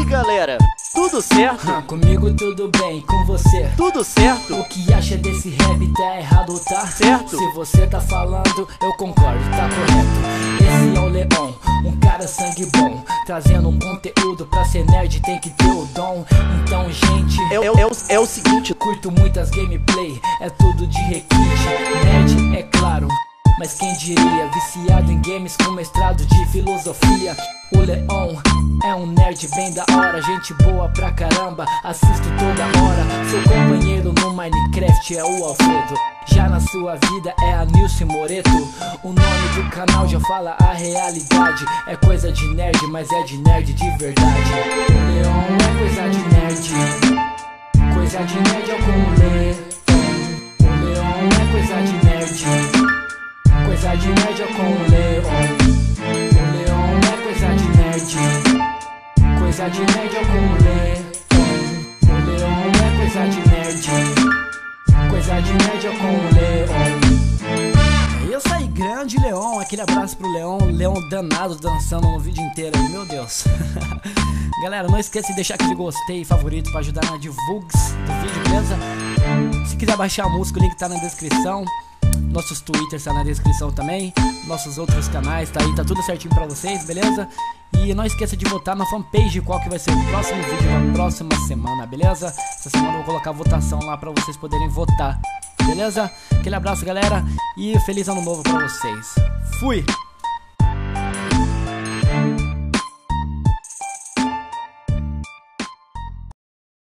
Galera, tudo certo? Comigo tudo bem, com você? Tudo certo? O que acha desse rap tá errado, tá? Certo? Se você tá falando, eu concordo, tá correto. Esse é o Leon, um cara sangue bom, trazendo um conteúdo pra ser nerd, tem que ter o dom. Então gente, é o seguinte, curto muitas gameplay, é tudo de requinte. Nerd, é claro, mas quem diria, viciado em games com mestrado de filosofia. O Leon é um nerd bem da hora, gente boa pra caramba, assisto toda hora. Seu companheiro no Minecraft é o Alfredo, já na sua vida é a Nilce Moreto. O nome do canal já fala a realidade, é coisa de nerd, mas é de nerd de verdade. O Leon é coisa de nerd, coisa de nerd é com o Leon. O Leon é coisa de nerd, coisa de nerd é com o Leon. O Leon é coisa de nerd, coisa de nerd é com o Leon. O Leon é coisa de nerd, coisa de nerd é com o Leon. Eu saí grande, Leon, aquele abraço pro Leon. Leon danado dançando no vídeo inteiro aí, meu Deus. Galera, não esqueça de deixar aquele gostei, favorito pra ajudar na divulgação do vídeo, beleza? Se quiser baixar a música, o link tá na descrição. Nossos Twitters tá na descrição também, nossos outros canais tá aí, tá tudo certinho pra vocês, beleza? E não esqueça de votar na fanpage qual que vai ser o próximo vídeo da próxima semana, beleza? Essa semana eu vou colocar a votação lá pra vocês poderem votar, beleza? Aquele abraço, galera, e feliz ano novo pra vocês. Fui!